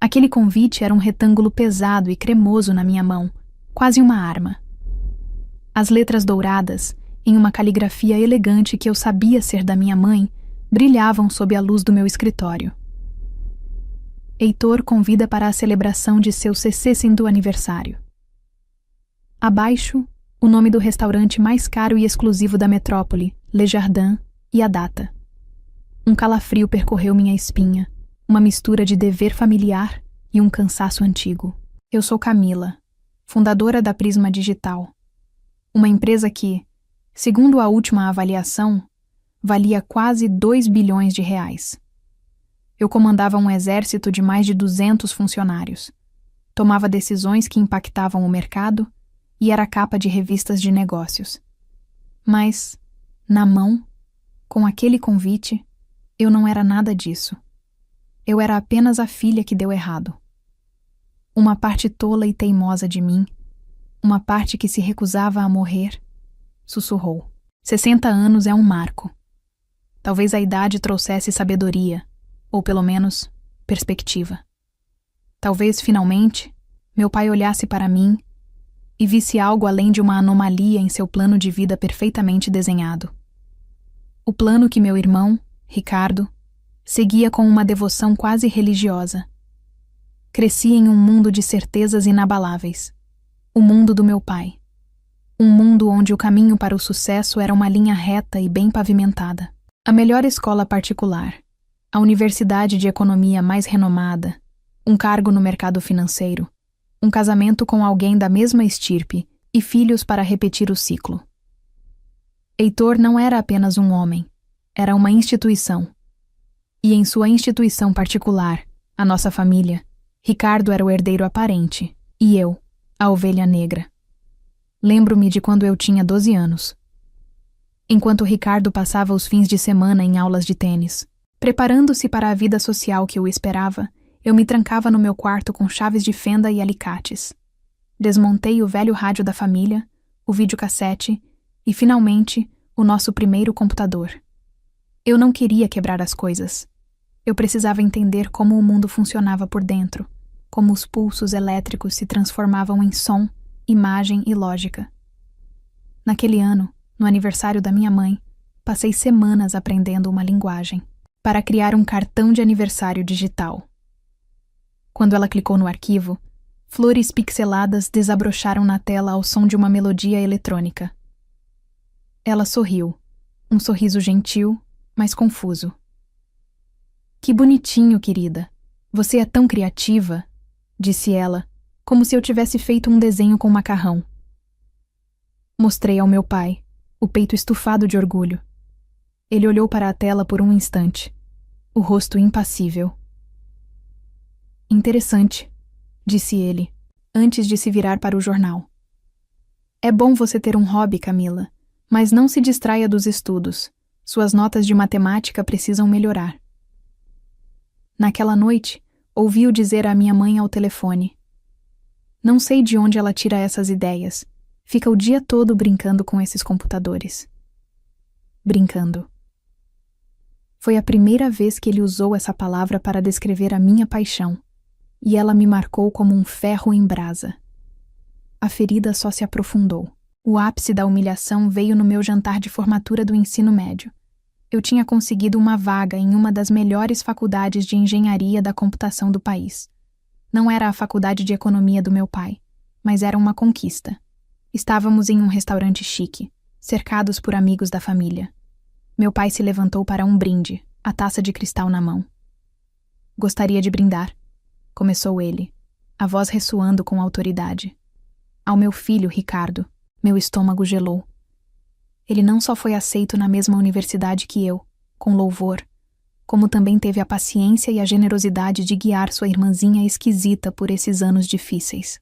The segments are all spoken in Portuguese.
Aquele convite era um retângulo pesado e cremoso na minha mão, quase uma arma. As letras douradas, em uma caligrafia elegante que eu sabia ser da minha mãe, brilhavam sob a luz do meu escritório. Heitor convida para a celebração de seu 60º aniversário. Abaixo, o nome do restaurante mais caro e exclusivo da metrópole, Le Jardin, e a data. Um calafrio percorreu minha espinha, uma mistura de dever familiar e um cansaço antigo. Eu sou Camila, fundadora da Prisma Digital, uma empresa que, segundo a última avaliação, valia quase 2 bilhões de reais. Eu comandava um exército de mais de 200 funcionários, tomava decisões que impactavam o mercado e era capa de revistas de negócios. Mas, na mão, com aquele convite, eu não era nada disso. Eu era apenas a filha que deu errado. Uma parte tola e teimosa de mim, uma parte que se recusava a morrer, sussurrou: 60 anos é um marco. Talvez a idade trouxesse sabedoria, ou pelo menos, perspectiva. Talvez, finalmente, meu pai olhasse para mim e visse algo além de uma anomalia em seu plano de vida perfeitamente desenhado. O plano que meu irmão, Ricardo, seguia com uma devoção quase religiosa. Cresci em um mundo de certezas inabaláveis. O mundo do meu pai. Um mundo onde o caminho para o sucesso era uma linha reta e bem pavimentada. A melhor escola particular, a universidade de economia mais renomada, um cargo no mercado financeiro, um casamento com alguém da mesma estirpe e filhos para repetir o ciclo. Heitor não era apenas um homem, era uma instituição. E em sua instituição particular, a nossa família, Ricardo era o herdeiro aparente, e eu, a ovelha negra. Lembro-me de quando eu tinha 12 anos. Enquanto Ricardo passava os fins de semana em aulas de tênis, preparando-se para a vida social que o esperava, eu me trancava no meu quarto com chaves de fenda e alicates. Desmontei o velho rádio da família, o videocassete e, finalmente, o nosso primeiro computador. Eu não queria quebrar as coisas. Eu precisava entender como o mundo funcionava por dentro, como os pulsos elétricos se transformavam em som, imagem e lógica. Naquele ano, no aniversário da minha mãe, passei semanas aprendendo uma linguagem para criar um cartão de aniversário digital. Quando ela clicou no arquivo, flores pixeladas desabrocharam na tela ao som de uma melodia eletrônica. Ela sorriu, um sorriso gentil, mas confuso. Que bonitinho, querida. Você é tão criativa, disse ela, como se eu tivesse feito um desenho com macarrão. Mostrei ao meu pai, o peito estufado de orgulho. Ele olhou para a tela por um instante, o rosto impassível. Interessante, disse ele, antes de se virar para o jornal. É bom você ter um hobby, Camila, mas não se distraia dos estudos. Suas notas de matemática precisam melhorar. Naquela noite, ouvi-o dizer à minha mãe ao telefone: não sei de onde ela tira essas ideias. Fica o dia todo brincando com esses computadores. Brincando. Foi a primeira vez que ele usou essa palavra para descrever a minha paixão, e ela me marcou como um ferro em brasa. A ferida só se aprofundou. O ápice da humilhação veio no meu jantar de formatura do ensino médio. Eu tinha conseguido uma vaga em uma das melhores faculdades de engenharia da computação do país. Não era a faculdade de economia do meu pai, mas era uma conquista. Estávamos em um restaurante chique, cercados por amigos da família. Meu pai se levantou para um brinde, a taça de cristal na mão. Gostaria de brindar, começou ele, a voz ressoando com autoridade. Ao meu filho, Ricardo, meu estômago gelou. Ele não só foi aceito na mesma universidade que eu, com louvor, como também teve a paciência e a generosidade de guiar sua irmãzinha esquisita por esses anos difíceis.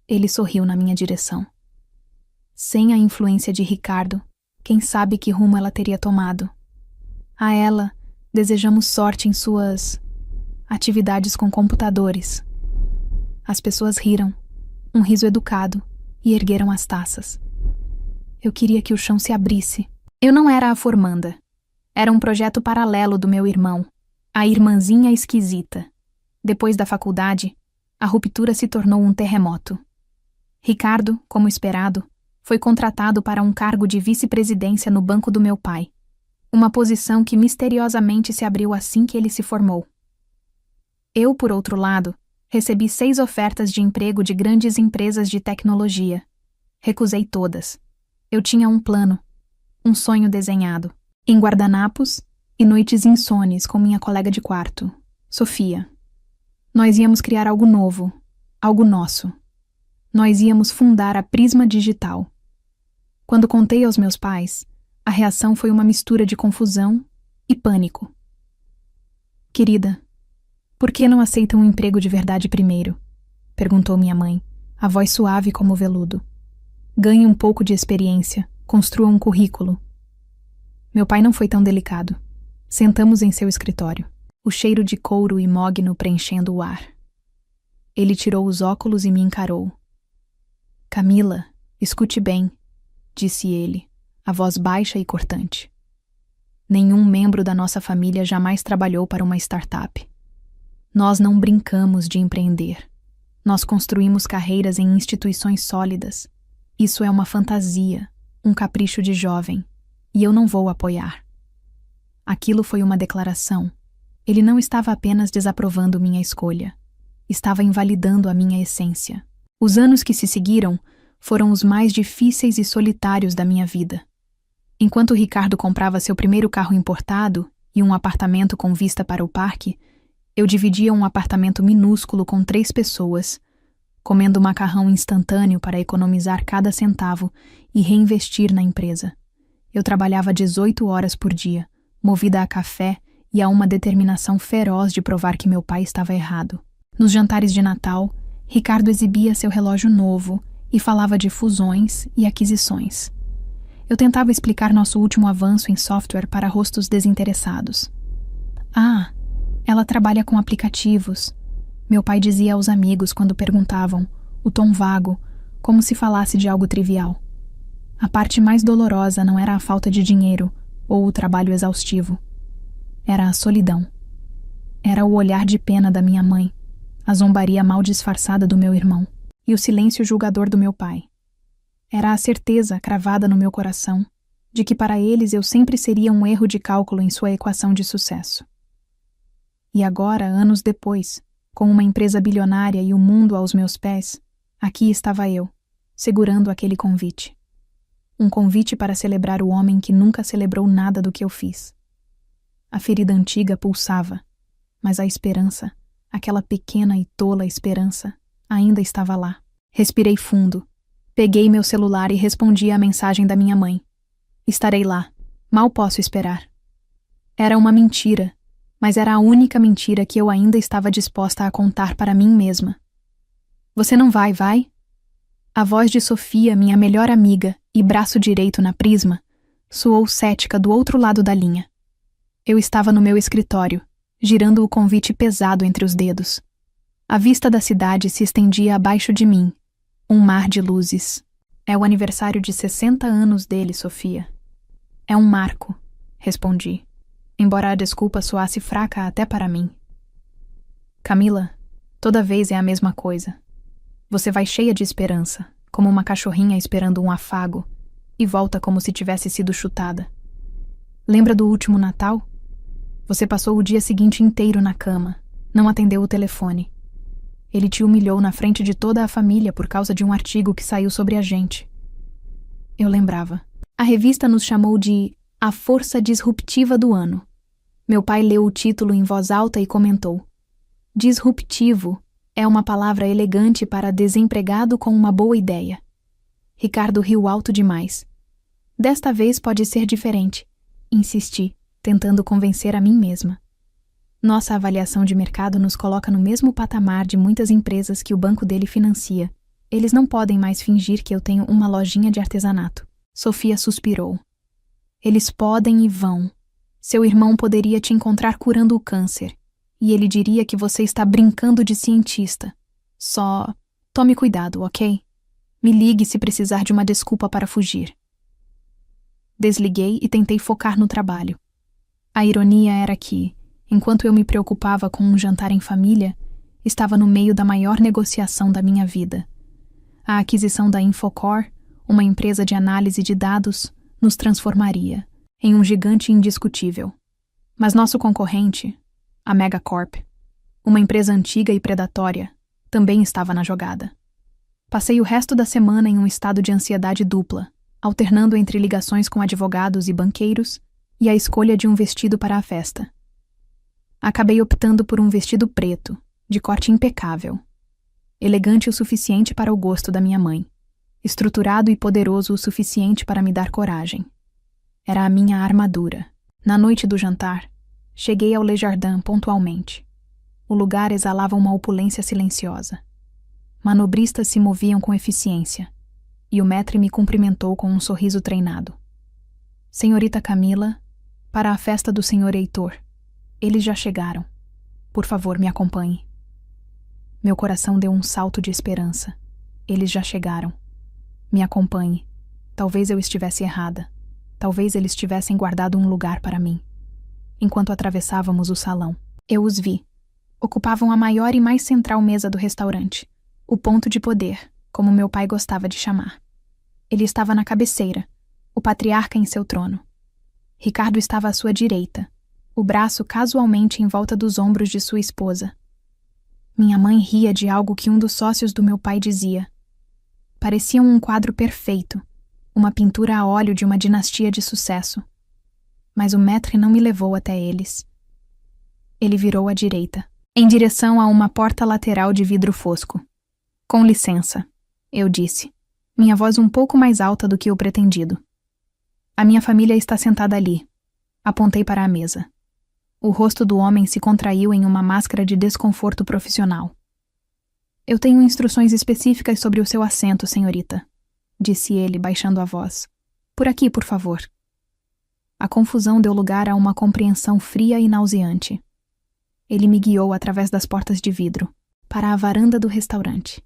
Ele sorriu na minha direção. Sem a influência de Ricardo, quem sabe que rumo ela teria tomado. A ela, desejamos sorte em suas atividades com computadores. As pessoas riram, um riso educado, e ergueram as taças. Eu queria que o chão se abrisse. Eu não era a formanda. Era um projeto paralelo do meu irmão, a irmãzinha esquisita. Depois da faculdade, a ruptura se tornou um terremoto. Ricardo, como esperado, foi contratado para um cargo de vice-presidência no banco do meu pai, uma posição que misteriosamente se abriu assim que ele se formou. Eu, por outro lado, recebi 6 ofertas de emprego de grandes empresas de tecnologia. Recusei todas. Eu tinha um plano, um sonho desenhado, em guardanapos e noites insones com minha colega de quarto, Sofia. Nós íamos criar algo novo, algo nosso. Nós íamos fundar a Prisma Digital. Quando contei aos meus pais, a reação foi uma mistura de confusão e pânico. Querida, por que não aceita um emprego de verdade primeiro? Perguntou minha mãe, a voz suave como veludo. Ganhe um pouco de experiência, construa um currículo. Meu pai não foi tão delicado. Sentamos em seu escritório, o cheiro de couro e mogno preenchendo o ar. Ele tirou os óculos e me encarou. Camila, escute bem, disse ele, a voz baixa e cortante. Nenhum membro da nossa família jamais trabalhou para uma startup. Nós não brincamos de empreender. Nós construímos carreiras em instituições sólidas. Isso é uma fantasia, um capricho de jovem, e eu não vou apoiar. Aquilo foi uma declaração. Ele não estava apenas desaprovando minha escolha. Estava invalidando a minha essência. Os anos que se seguiram foram os mais difíceis e solitários da minha vida. Enquanto Ricardo comprava seu primeiro carro importado e um apartamento com vista para o parque, eu dividia um apartamento minúsculo com 3 pessoas, comendo macarrão instantâneo para economizar cada centavo e reinvestir na empresa. Eu trabalhava 18 horas por dia, movida a café e a uma determinação feroz de provar que meu pai estava errado. Nos jantares de Natal, Ricardo exibia seu relógio novo e falava de fusões e aquisições. Eu tentava explicar nosso último avanço em software para rostos desinteressados. Ah, ela trabalha com aplicativos, meu pai dizia aos amigos quando perguntavam, o tom vago, como se falasse de algo trivial. A parte mais dolorosa não era a falta de dinheiro ou o trabalho exaustivo. Era a solidão. Era o olhar de pena da minha mãe, a zombaria mal disfarçada do meu irmão e o silêncio julgador do meu pai. Era a certeza cravada no meu coração de que para eles eu sempre seria um erro de cálculo em sua equação de sucesso. E agora, anos depois, com uma empresa bilionária e o mundo aos meus pés, aqui estava eu, segurando aquele convite. Um convite para celebrar o homem que nunca celebrou nada do que eu fiz. A ferida antiga pulsava, mas a esperança, aquela pequena e tola esperança, ainda estava lá. Respirei fundo. Peguei meu celular e respondi à mensagem da minha mãe. Estarei lá. Mal posso esperar. Era uma mentira, mas era a única mentira que eu ainda estava disposta a contar para mim mesma. Você não vai, vai? A voz de Sofia, minha melhor amiga e braço direito na Prisma, soou cética do outro lado da linha. Eu estava no meu escritório, girando o convite pesado entre os dedos. A vista da cidade se estendia abaixo de mim, um mar de luzes. É o aniversário de 60 anos dele, Sofia. É um marco, respondi, embora a desculpa soasse fraca até para mim. Camila, toda vez é a mesma coisa. Você vai cheia de esperança, como uma cachorrinha esperando um afago, e volta como se tivesse sido chutada. Lembra do último Natal? Você passou o dia seguinte inteiro na cama, não atendeu o telefone. Ele te humilhou na frente de toda a família por causa de um artigo que saiu sobre a gente. Eu lembrava. A revista nos chamou de A Força Disruptiva do Ano. Meu pai leu o título em voz alta e comentou: Disruptivo é uma palavra elegante para desempregado com uma boa ideia. Ricardo riu alto demais. Desta vez pode ser diferente, insisti, tentando convencer a mim mesma. Nossa avaliação de mercado nos coloca no mesmo patamar de muitas empresas que o banco dele financia. Eles não podem mais fingir que eu tenho uma lojinha de artesanato. Sofia suspirou. Eles podem e vão. Seu irmão poderia te encontrar curando o câncer. E ele diria que você está brincando de cientista. Só tome cuidado, ok? Me ligue se precisar de uma desculpa para fugir. Desliguei e tentei focar no trabalho. A ironia era que, enquanto eu me preocupava com um jantar em família, Estava no meio da maior negociação da minha vida. A aquisição da Infocor, uma empresa de análise de dados, nos transformaria em um gigante indiscutível. Mas nosso concorrente, a Megacorp, uma empresa antiga e predatória, também estava na jogada. Passei o resto da semana em um estado de ansiedade dupla, alternando entre ligações com advogados e banqueiros e a escolha de um vestido para a festa. Acabei optando por um vestido preto, de corte impecável, elegante o suficiente para o gosto da minha mãe, estruturado e poderoso o suficiente para me dar coragem. Era a minha armadura. Na noite do jantar, cheguei ao Le Jardin pontualmente. O lugar exalava uma opulência silenciosa. Manobristas se moviam com eficiência, e o maître me cumprimentou com um sorriso treinado. Senhorita Camila, para a festa do senhor Heitor. Eles já chegaram. Por favor, me acompanhe. Meu coração deu um salto de esperança. Eles já chegaram. Me acompanhe. Talvez eu estivesse errada. Talvez eles tivessem guardado um lugar para mim. Enquanto atravessávamos o salão, eu os vi. Ocupavam a maior e mais central mesa do restaurante. O ponto de poder, como meu pai gostava de chamar. Ele estava na cabeceira, o patriarca em seu trono. Ricardo estava à sua direita, o braço casualmente em volta dos ombros de sua esposa. Minha mãe ria de algo que um dos sócios do meu pai dizia. Pareciam um quadro perfeito, uma pintura a óleo de uma dinastia de sucesso. Mas o maître não me levou até eles. Ele virou à direita, em direção a uma porta lateral de vidro fosco. Com licença, eu disse, minha voz um pouco mais alta do que o pretendido. A minha família está sentada ali. Apontei para a mesa. O rosto do homem se contraiu em uma máscara de desconforto profissional. Eu tenho instruções específicas sobre o seu assento, senhorita, disse ele, baixando a voz. Por aqui, por favor. A confusão deu lugar a uma compreensão fria e nauseante. Ele me guiou através das portas de vidro, para a varanda do restaurante.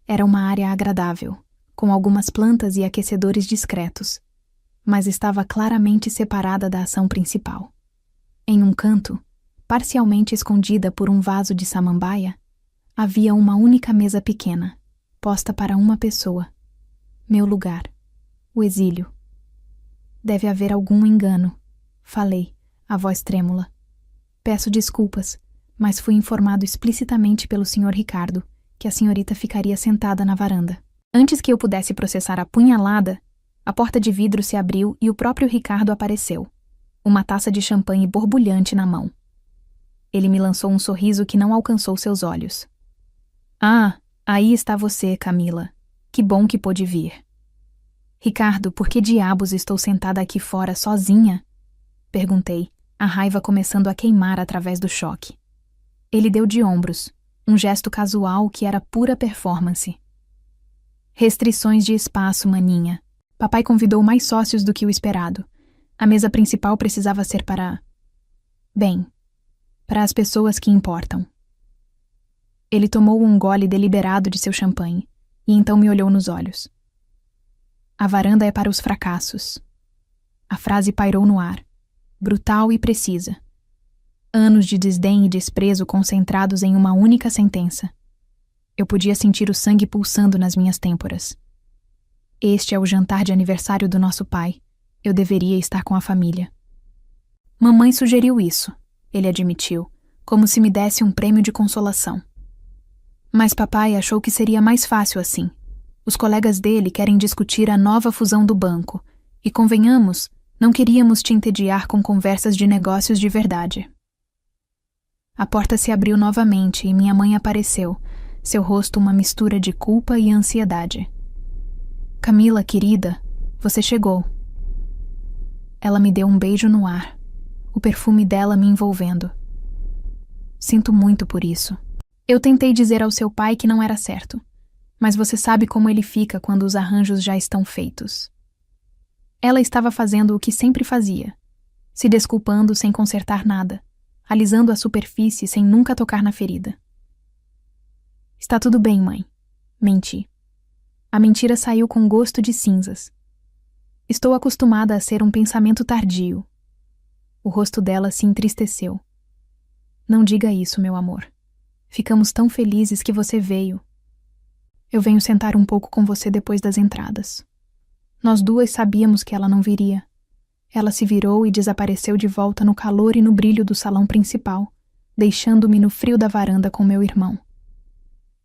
Era uma área agradável, com algumas plantas e aquecedores discretos, mas estava claramente separada da ação principal. Em um canto, parcialmente escondida por um vaso de samambaia, havia uma única mesa pequena, posta para uma pessoa. Meu lugar. O exílio. Deve haver algum engano, falei, a voz trêmula. Peço desculpas, mas fui informado explicitamente pelo Sr. Ricardo que a senhorita ficaria sentada na varanda. Antes que eu pudesse processar a punhalada, a porta de vidro se abriu e o próprio Ricardo apareceu, uma taça de champanhe borbulhante na mão. Ele me lançou um sorriso que não alcançou seus olhos. Ah, aí está você, Camila. Que bom que pôde vir. Ricardo, por que diabos estou sentada aqui fora sozinha? Perguntei, a raiva começando a queimar através do choque. Ele deu de ombros, um gesto casual que era pura performance. Restrições de espaço, maninha. Papai convidou mais sócios do que o esperado. A mesa principal precisava ser para... Bem, para as pessoas que importam. Ele tomou um gole deliberado de seu champanhe e então me olhou nos olhos. A varanda é para os fracassos. A frase pairou no ar, brutal e precisa. Anos de desdém e desprezo concentrados em uma única sentença. Eu podia sentir o sangue pulsando nas minhas têmporas. Este é o jantar de aniversário do nosso pai. Eu deveria estar com a família. Mamãe sugeriu isso, ele admitiu, como se me desse um prêmio de consolação. Mas papai achou que seria mais fácil assim. Os colegas dele querem discutir a nova fusão do banco, e convenhamos, não queríamos te entediar com conversas de negócios de verdade. A porta se abriu novamente e minha mãe apareceu, seu rosto uma mistura de culpa e ansiedade. Camila, querida, você chegou. Ela me deu um beijo no ar, o perfume dela me envolvendo. Sinto muito por isso. Eu tentei dizer ao seu pai que não era certo, mas você sabe como ele fica quando os arranjos já estão feitos. Ela estava fazendo o que sempre fazia, se desculpando sem consertar nada, alisando a superfície sem nunca tocar na ferida. Está tudo bem, mãe. Menti. A mentira saiu com gosto de cinzas. Estou acostumada a ser um pensamento tardio. O rosto dela se entristeceu. Não diga isso, meu amor. Ficamos tão felizes que você veio. Eu venho sentar um pouco com você depois das entradas. Nós duas sabíamos que ela não viria. Ela se virou e desapareceu de volta no calor e no brilho do salão principal, deixando-me no frio da varanda com meu irmão.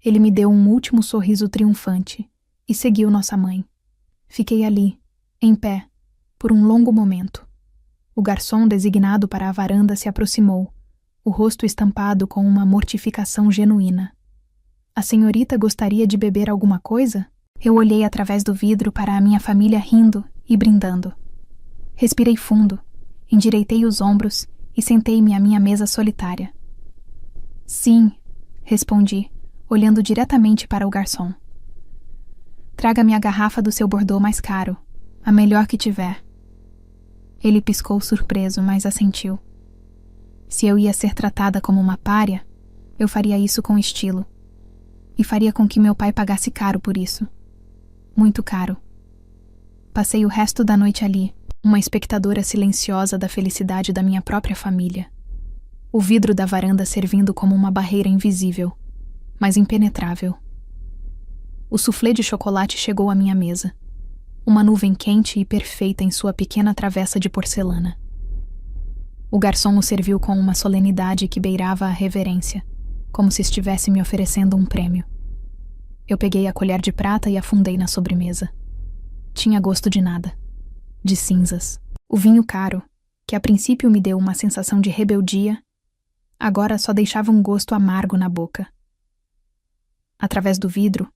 Ele me deu um último sorriso triunfante e seguiu nossa mãe. Fiquei ali, em pé, por um longo momento. O garçom designado para a varanda se aproximou, o rosto estampado com uma mortificação genuína. A senhorita gostaria de beber alguma coisa? Eu olhei através do vidro para a minha família rindo e brindando. Respirei fundo, endireitei os ombros e sentei-me à minha mesa solitária. Sim, respondi, olhando diretamente para o garçom. Traga-me a garrafa do seu Bordeaux mais caro, a melhor que tiver. Ele piscou surpreso, mas assentiu. Se eu ia ser tratada como uma pária, eu faria isso com estilo. E faria com que meu pai pagasse caro por isso. Muito caro. Passei o resto da noite ali, uma espectadora silenciosa da felicidade da minha própria família. O vidro da varanda servindo como uma barreira invisível, mas impenetrável. O soufflé de chocolate chegou à minha mesa. Uma nuvem quente e perfeita em sua pequena travessa de porcelana. O garçom o serviu com uma solenidade que beirava a reverência, como se estivesse me oferecendo um prêmio. Eu peguei a colher de prata e afundei na sobremesa. Tinha gosto de nada. De cinzas. O vinho caro, que a princípio me deu uma sensação de rebeldia, agora só deixava um gosto amargo na boca. Através do vidro,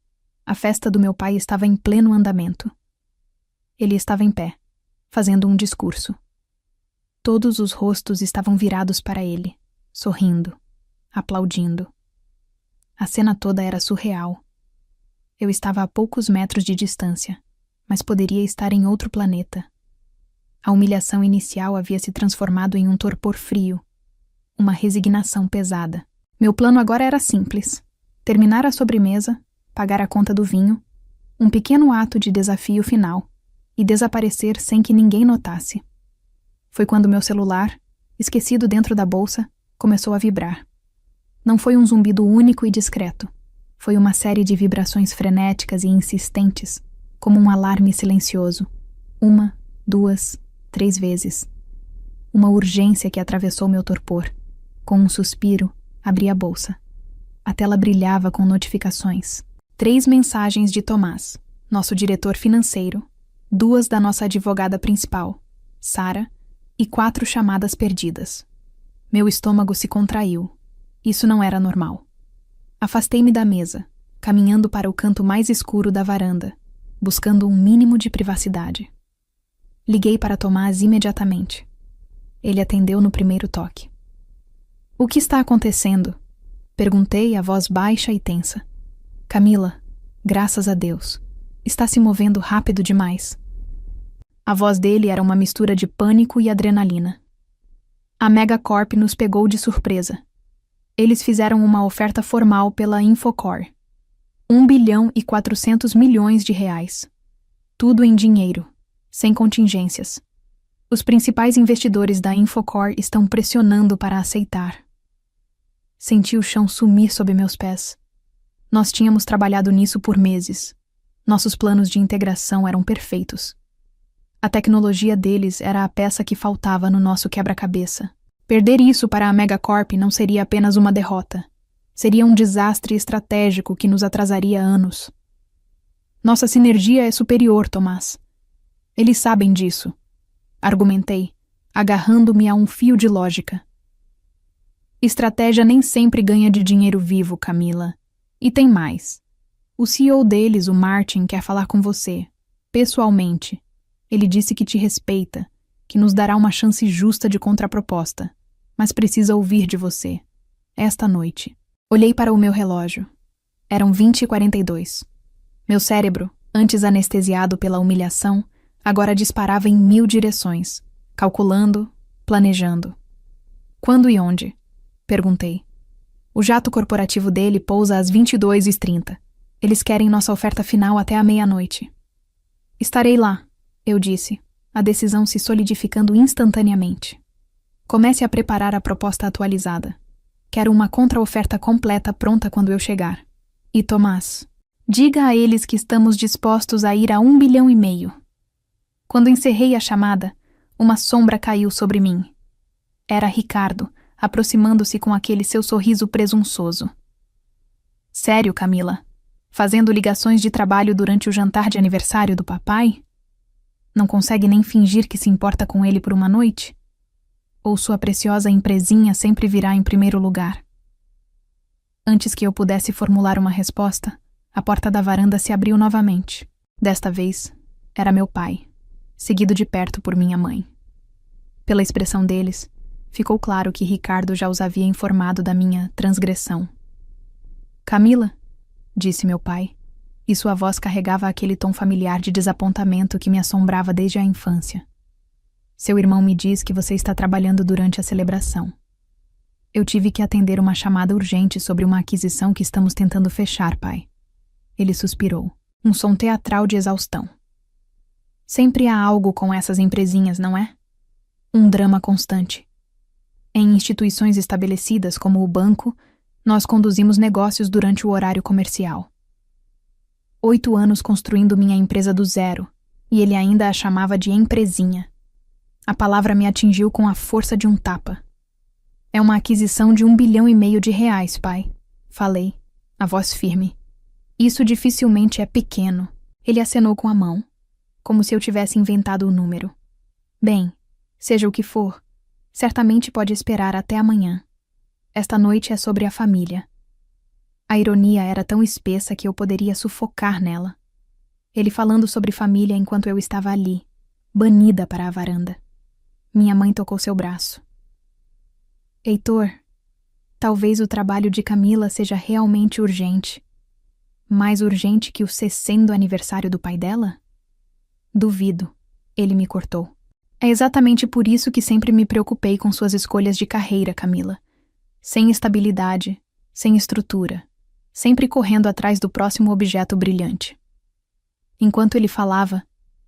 a festa do meu pai estava em pleno andamento. Ele estava em pé, fazendo um discurso. Todos os rostos estavam virados para ele, sorrindo, aplaudindo. A cena toda era surreal. Eu estava a poucos metros de distância, mas poderia estar em outro planeta. A humilhação inicial havia se transformado em um torpor frio, uma resignação pesada. Meu plano agora era simples: terminar a sobremesa, pagar a conta do vinho, um pequeno ato de desafio final, e desaparecer sem que ninguém notasse. Foi quando meu celular, esquecido dentro da bolsa, começou a vibrar. Não foi um zumbido único e discreto. Foi uma série de vibrações frenéticas e insistentes, como um alarme silencioso. 1, 2, 3 vezes. Uma urgência que atravessou meu torpor. Com um suspiro, abri a bolsa. A tela brilhava com notificações. 3 mensagens de Tomás, nosso diretor financeiro, 2 da nossa advogada principal, Sara, e 4 chamadas perdidas. Meu estômago se contraiu. Isso não era normal. Afastei-me da mesa, caminhando para o canto mais escuro da varanda, buscando um mínimo de privacidade. Liguei para Tomás imediatamente. Ele atendeu no primeiro toque. O que está acontecendo? Perguntei, a voz baixa e tensa. Camila, graças a Deus, está se movendo rápido demais. A voz dele era uma mistura de pânico e adrenalina. A Megacorp nos pegou de surpresa. Eles fizeram uma oferta formal pela Infocor. 1 bilhão e 400 milhões de reais. Tudo em dinheiro, sem contingências. Os principais investidores da Infocor estão pressionando para aceitar. Senti o chão sumir sob meus pés. Nós tínhamos trabalhado nisso por meses. Nossos planos de integração eram perfeitos. A tecnologia deles era a peça que faltava no nosso quebra-cabeça. Perder isso para a Megacorp não seria apenas uma derrota. Seria um desastre estratégico que nos atrasaria anos. Nossa sinergia é superior, Tomás. Eles sabem disso. Argumentei, agarrando-me a um fio de lógica. Estratégia nem sempre ganha de dinheiro vivo, Camila. E tem mais. O CEO deles, o Martin, quer falar com você, pessoalmente. Ele disse que te respeita, que nos dará uma chance justa de contraproposta, mas precisa ouvir de você, esta noite. Olhei para o meu relógio. Eram 20h42. Meu cérebro, antes anestesiado pela humilhação, agora disparava em 1000 direções, calculando, planejando. Quando e onde? Perguntei. O jato corporativo dele pousa às 22h30. Eles querem nossa oferta final até a meia-noite. Estarei lá, eu disse, a decisão se solidificando instantaneamente. Comece a preparar a proposta atualizada. Quero uma contra-oferta completa pronta quando eu chegar. E Tomás, diga a eles que estamos dispostos a ir a 1,5 bilhão. Quando encerrei a chamada, uma sombra caiu sobre mim. Era Ricardo, aproximando-se com aquele seu sorriso presunçoso. Sério, Camila? Fazendo ligações de trabalho durante o jantar de aniversário do papai? Não consegue nem fingir que se importa com ele por uma noite? Ou sua preciosa empresinha sempre virá em primeiro lugar? Antes que eu pudesse formular uma resposta, a porta da varanda se abriu novamente. Desta vez, era meu pai, seguido de perto por minha mãe. Pela expressão deles, ficou claro que Ricardo já os havia informado da minha transgressão. Camila, disse meu pai, e sua voz carregava aquele tom familiar de desapontamento que me assombrava desde a infância. Seu irmão me diz que você está trabalhando durante a celebração. Eu tive que atender uma chamada urgente sobre uma aquisição que estamos tentando fechar, pai. Ele suspirou, um som teatral de exaustão. Sempre há algo com essas empresinhas, não é? Um drama constante. Em instituições estabelecidas, como o banco, nós conduzimos negócios durante o horário comercial. 8 anos construindo minha empresa do zero, e ele ainda a chamava de empresinha. A palavra me atingiu com a força de um tapa. É uma aquisição de 1,5 bilhão de reais, pai. Falei, a voz firme. Isso dificilmente é pequeno. Ele acenou com a mão, como se eu tivesse inventado o número. Bem, seja o que for, certamente pode esperar até amanhã. Esta noite é sobre a família. A ironia era tão espessa que eu poderia sufocar nela. Ele falando sobre família enquanto eu estava ali, banida para a varanda. Minha mãe tocou seu braço. Heitor, talvez o trabalho de Camila seja realmente urgente. Mais urgente que o 60º aniversário do pai dela? Duvido. Ele me cortou. É exatamente por isso que sempre me preocupei com suas escolhas de carreira, Camila. Sem estabilidade, sem estrutura, sempre correndo atrás do próximo objeto brilhante. Enquanto ele falava,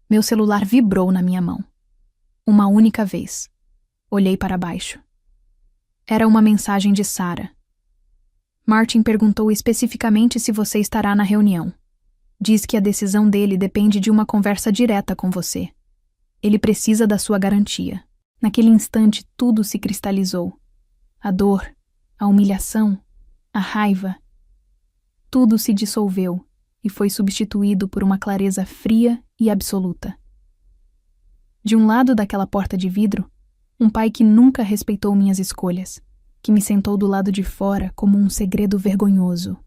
meu celular vibrou na minha mão. Uma única vez. Olhei para baixo. Era uma mensagem de Sarah. Martin perguntou especificamente se você estará na reunião. Diz que a decisão dele depende de uma conversa direta com você. Ele precisa da sua garantia. Naquele instante, tudo se cristalizou. A dor, a humilhação, a raiva. Tudo se dissolveu e foi substituído por uma clareza fria e absoluta. De um lado daquela porta de vidro, um pai que nunca respeitou minhas escolhas, que me sentou do lado de fora como um segredo vergonhoso.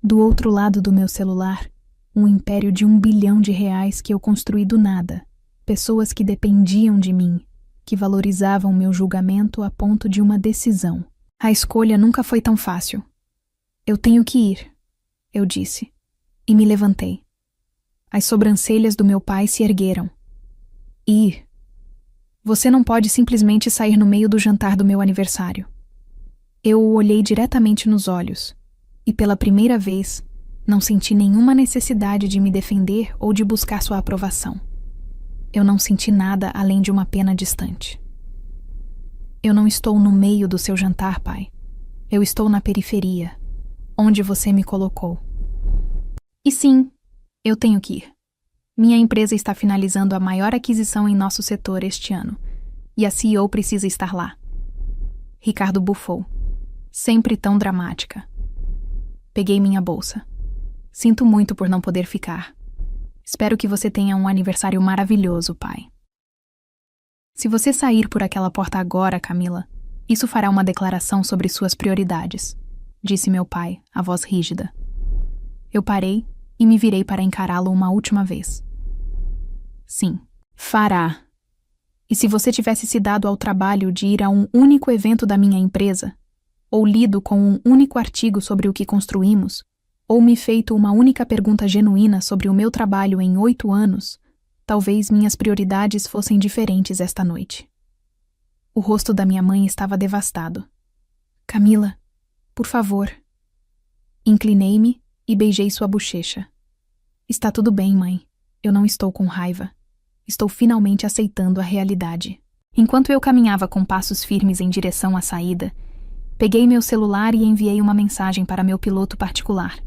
Do outro lado do meu celular, um império de 1 bilhão de reais que eu construí do nada, pessoas que dependiam de mim, que valorizavam meu julgamento a ponto de uma decisão. A escolha nunca foi tão fácil. Eu tenho que ir, eu disse, e me levantei. As sobrancelhas do meu pai se ergueram. Ir. Você não pode simplesmente sair no meio do jantar do meu aniversário. Eu o olhei diretamente nos olhos, e pela primeira vez, não senti nenhuma necessidade de me defender ou de buscar sua aprovação. Eu não senti nada além de uma pena distante. Eu não estou no meio do seu jantar, pai. Eu estou na periferia, onde você me colocou. E sim, eu tenho que ir. Minha empresa está finalizando a maior aquisição em nosso setor este ano, e a CEO precisa estar lá. Ricardo bufou. Sempre tão dramática. Peguei minha bolsa. Sinto muito por não poder ficar. Espero que você tenha um aniversário maravilhoso, pai. Se você sair por aquela porta agora, Camila, isso fará uma declaração sobre suas prioridades, disse meu pai, a voz rígida. Eu parei e me virei para encará-lo uma última vez. Sim, fará. E se você tivesse se dado ao trabalho de ir a um único evento da minha empresa, ou lido com um único artigo sobre o que construímos, ou me feito uma única pergunta genuína sobre o meu trabalho em 8 anos, talvez minhas prioridades fossem diferentes esta noite. O rosto da minha mãe estava devastado. Camila, por favor. Inclinei-me e beijei sua bochecha. Está tudo bem, mãe. Eu não estou com raiva. Estou finalmente aceitando a realidade. Enquanto eu caminhava com passos firmes em direção à saída, Peguei meu celular e enviei uma mensagem para meu piloto particular.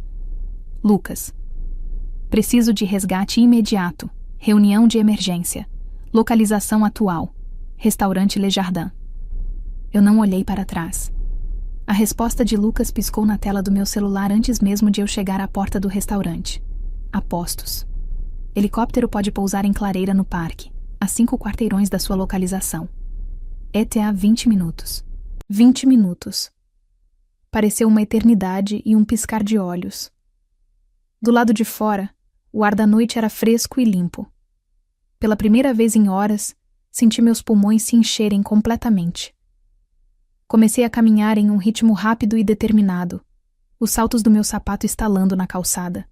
Lucas. Preciso de resgate imediato. Reunião de emergência. Localização atual. Restaurante Le Jardin. Eu não olhei para trás. A resposta de Lucas piscou na tela do meu celular antes mesmo de eu chegar à porta do restaurante. Apostos. Helicóptero pode pousar em Clareira, no parque, a 5 quarteirões da sua localização. ETA 20 minutos. 20 minutos. Pareceu uma eternidade e um piscar de olhos. Do lado de fora, o ar da noite era fresco e limpo. Pela primeira vez em horas, senti meus pulmões se encherem completamente. Comecei a caminhar em um ritmo rápido e determinado, os saltos do meu sapato estalando na calçada.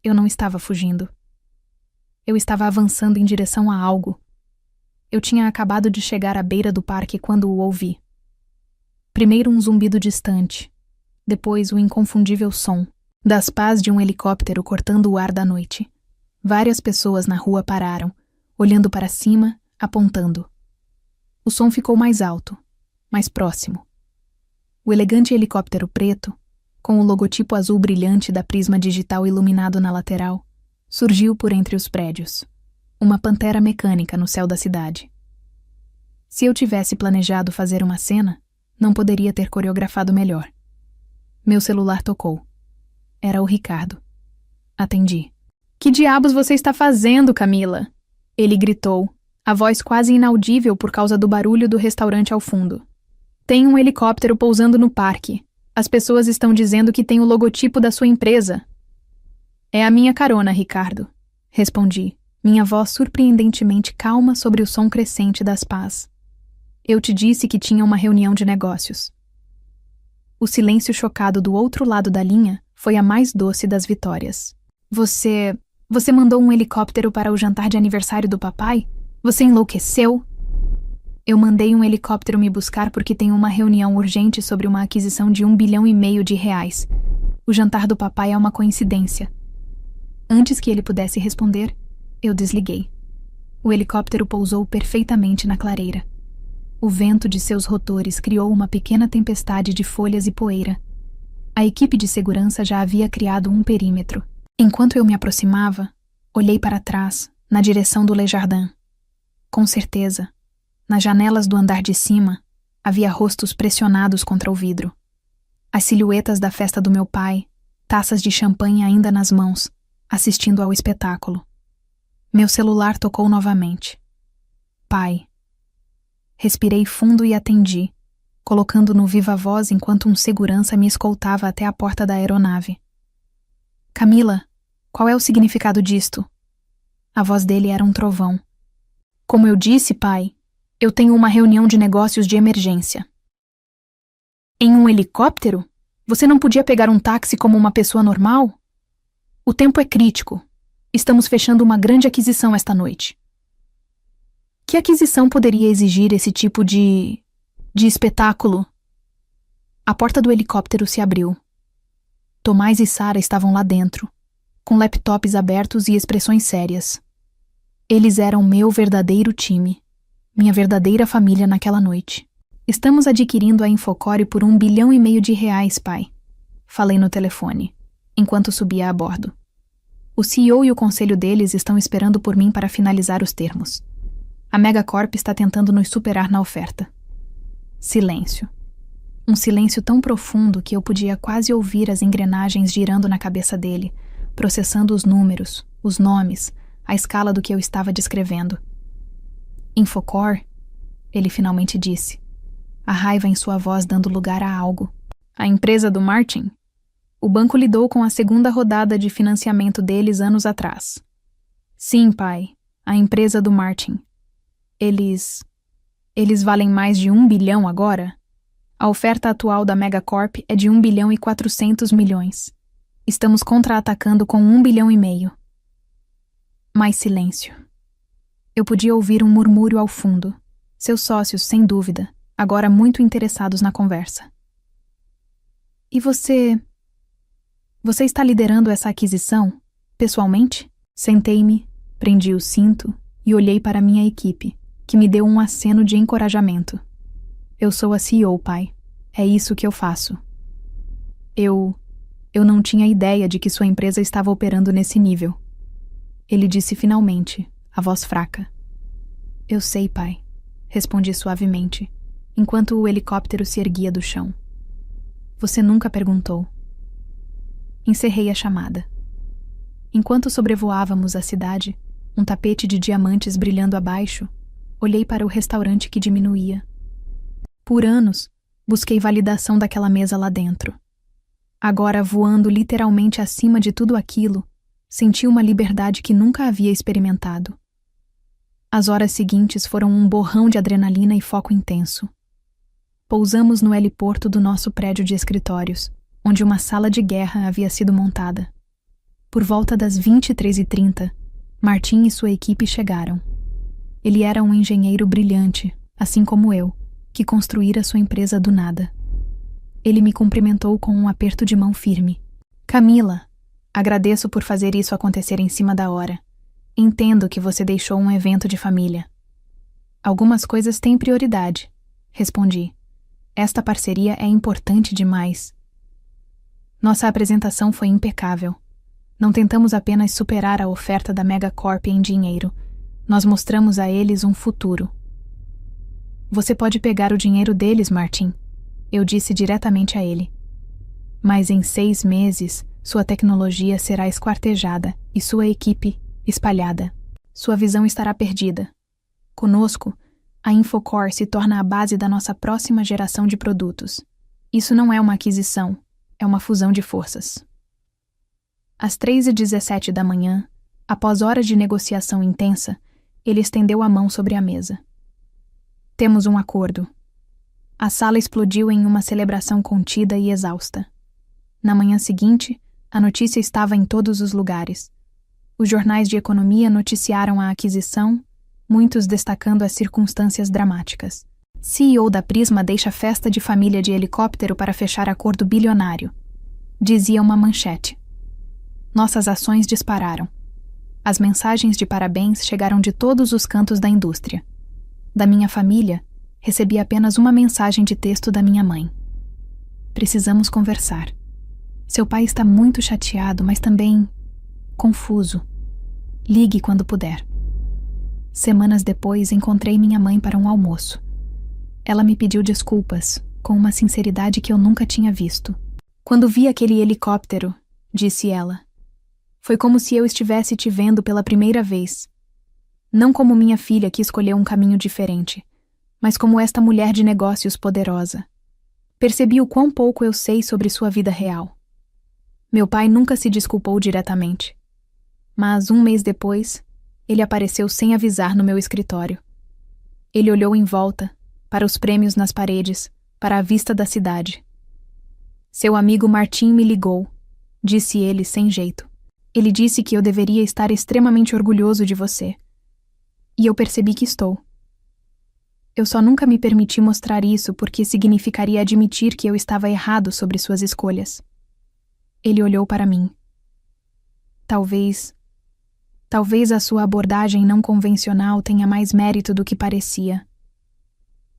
Eu não estava fugindo. Eu estava avançando em direção a algo. Eu tinha acabado de chegar à beira do parque quando o ouvi. Primeiro um zumbido distante, depois o inconfundível som das pás de um helicóptero cortando o ar da noite. Várias pessoas na rua pararam, olhando para cima, apontando. O som ficou mais alto, mais próximo. O elegante helicóptero preto, com o logotipo azul brilhante da Prisma Digital iluminado na lateral, surgiu por entre os prédios. Uma pantera mecânica no céu da cidade. Se eu tivesse planejado fazer uma cena, não poderia ter coreografado melhor. Meu celular tocou. Era o Ricardo. Atendi. Que diabos você está fazendo, Camila? Ele gritou, a voz quase inaudível por causa do barulho do restaurante ao fundo. Tem um helicóptero pousando no parque. As pessoas estão dizendo que tem o logotipo da sua empresa. É a minha carona, Ricardo. Respondi, minha voz surpreendentemente calma sobre o som crescente das pás. Eu te disse que tinha uma reunião de negócios. O silêncio chocado do outro lado da linha foi a mais doce das vitórias. Você mandou um helicóptero para o jantar de aniversário do papai? Você enlouqueceu? Eu mandei um helicóptero me buscar porque tenho uma reunião urgente sobre uma aquisição de R$1,5 bilhão. O jantar do papai é uma coincidência. Antes que ele pudesse responder, eu desliguei. O helicóptero pousou perfeitamente na clareira. O vento de seus rotores criou uma pequena tempestade de folhas e poeira. A equipe de segurança já havia criado um perímetro. Enquanto eu me aproximava, olhei para trás, na direção do Le Jardin. Com certeza, nas janelas do andar de cima, havia rostos pressionados contra o vidro. As silhuetas da festa do meu pai, taças de champanhe ainda nas mãos, assistindo ao espetáculo. Meu celular tocou novamente. Pai. Respirei fundo e atendi, colocando no viva voz enquanto um segurança me escoltava até a porta da aeronave. Camila, qual é o significado disto? A voz dele era um trovão. Como eu disse, pai, eu tenho uma reunião de negócios de emergência. Em um helicóptero? Você não podia pegar um táxi como uma pessoa normal? O tempo é crítico. Estamos fechando uma grande aquisição esta noite. Que aquisição poderia exigir esse tipo de espetáculo? A porta do helicóptero se abriu. Tomás e Sara estavam lá dentro, com laptops abertos e expressões sérias. Eles eram meu verdadeiro time, minha verdadeira família naquela noite. Estamos adquirindo a Infocore por R$1,5 bilhão, pai. Falei no telefone, enquanto subia a bordo. O CEO e o conselho deles estão esperando por mim para finalizar os termos. A Megacorp está tentando nos superar na oferta. Silêncio. Um silêncio tão profundo que eu podia quase ouvir as engrenagens girando na cabeça dele, processando os números, os nomes, a escala do que eu estava descrevendo. Infocore? Ele finalmente disse, a raiva em sua voz dando lugar a algo. A empresa do Martin? O banco lidou com a segunda rodada de financiamento deles anos atrás. Sim, pai, a empresa do Martin. Eles valem mais de 1 bilhão agora? A oferta atual da Megacorp é de 1,4 bilhão. Estamos contra-atacando com 1,5 bilhão. Mais silêncio. Eu podia ouvir um murmúrio ao fundo. Seus sócios, sem dúvida, agora muito interessados na conversa. E você está liderando essa aquisição, pessoalmente? Sentei-me, prendi o cinto e olhei para minha equipe, que me deu um aceno de encorajamento. Eu sou a CEO, pai. É isso que eu faço. Eu não tinha ideia de que sua empresa estava operando nesse nível. Ele disse finalmente, a voz fraca. Eu sei, pai, respondi suavemente, enquanto o helicóptero se erguia do chão. Você nunca perguntou. Encerrei a chamada. Enquanto sobrevoávamos a cidade, um tapete de diamantes brilhando abaixo, olhei para o restaurante que diminuía. Por anos, busquei validação daquela mesa lá dentro. Agora, voando literalmente acima de tudo aquilo, senti uma liberdade que nunca havia experimentado. As horas seguintes foram um borrão de adrenalina e foco intenso. Pousamos no heliporto do nosso prédio de escritórios, onde uma sala de guerra havia sido montada. Por volta das 23h30, Martin e sua equipe chegaram. Ele era um engenheiro brilhante, assim como eu, que construíra sua empresa do nada. Ele me cumprimentou com um aperto de mão firme. Camila, agradeço por fazer isso acontecer em cima da hora. Entendo que você deixou um evento de família. Algumas coisas têm prioridade, respondi. Esta parceria é importante demais. Nossa apresentação foi impecável. Não tentamos apenas superar a oferta da Megacorp em dinheiro. Nós mostramos a eles um futuro. Você pode pegar o dinheiro deles, Martin, eu disse diretamente a ele. Mas em 6 meses, sua tecnologia será esquartejada e sua equipe espalhada. Sua visão estará perdida. Conosco, a Infocore se torna a base da nossa próxima geração de produtos. Isso não é uma aquisição, é uma fusão de forças. Às 3h17 da manhã, após horas de negociação intensa, ele estendeu a mão sobre a mesa. Temos um acordo. A sala explodiu em uma celebração contida e exausta. Na manhã seguinte, a notícia estava em todos os lugares. Os jornais de economia noticiaram a aquisição, muitos destacando as circunstâncias dramáticas. CEO da Prisma deixa festa de família de helicóptero para fechar acordo bilionário, dizia uma manchete. Nossas ações dispararam. As mensagens de parabéns chegaram de todos os cantos da indústria. Da minha família, recebi apenas uma mensagem de texto da minha mãe. Precisamos conversar. Seu pai está muito chateado, mas também confuso. Ligue quando puder. Semanas depois, encontrei minha mãe para um almoço. Ela me pediu desculpas, com uma sinceridade que eu nunca tinha visto. Quando vi aquele helicóptero, disse ela, foi como se eu estivesse te vendo pela primeira vez. Não como minha filha que escolheu um caminho diferente, mas como esta mulher de negócios poderosa. Percebi o quão pouco eu sei sobre sua vida real. Meu pai nunca se desculpou diretamente. Mas 1 mês depois, ele apareceu sem avisar no meu escritório. Ele olhou em volta, para os prêmios nas paredes, para a vista da cidade. Seu amigo Martin me ligou, disse ele sem jeito. Ele disse que eu deveria estar extremamente orgulhoso de você. E eu percebi que estou. Eu só nunca me permiti mostrar isso porque significaria admitir que eu estava errado sobre suas escolhas. Ele olhou para mim. Talvez a sua abordagem não convencional tenha mais mérito do que parecia.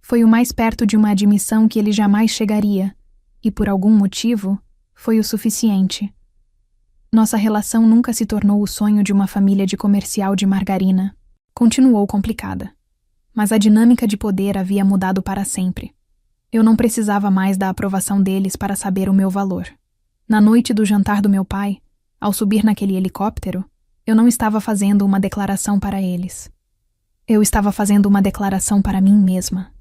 Foi o mais perto de uma admissão que ele jamais chegaria, e por algum motivo, foi o suficiente. Nossa relação nunca se tornou o sonho de uma família de comercial de margarina. Continuou complicada. Mas a dinâmica de poder havia mudado para sempre. Eu não precisava mais da aprovação deles para saber o meu valor. Na noite do jantar do meu pai, ao subir naquele helicóptero, eu não estava fazendo uma declaração para eles. Eu estava fazendo uma declaração para mim mesma.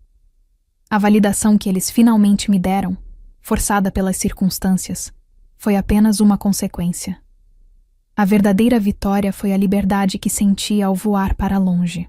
A validação que eles finalmente me deram, forçada pelas circunstâncias, foi apenas uma consequência. A verdadeira vitória foi a liberdade que senti ao voar para longe.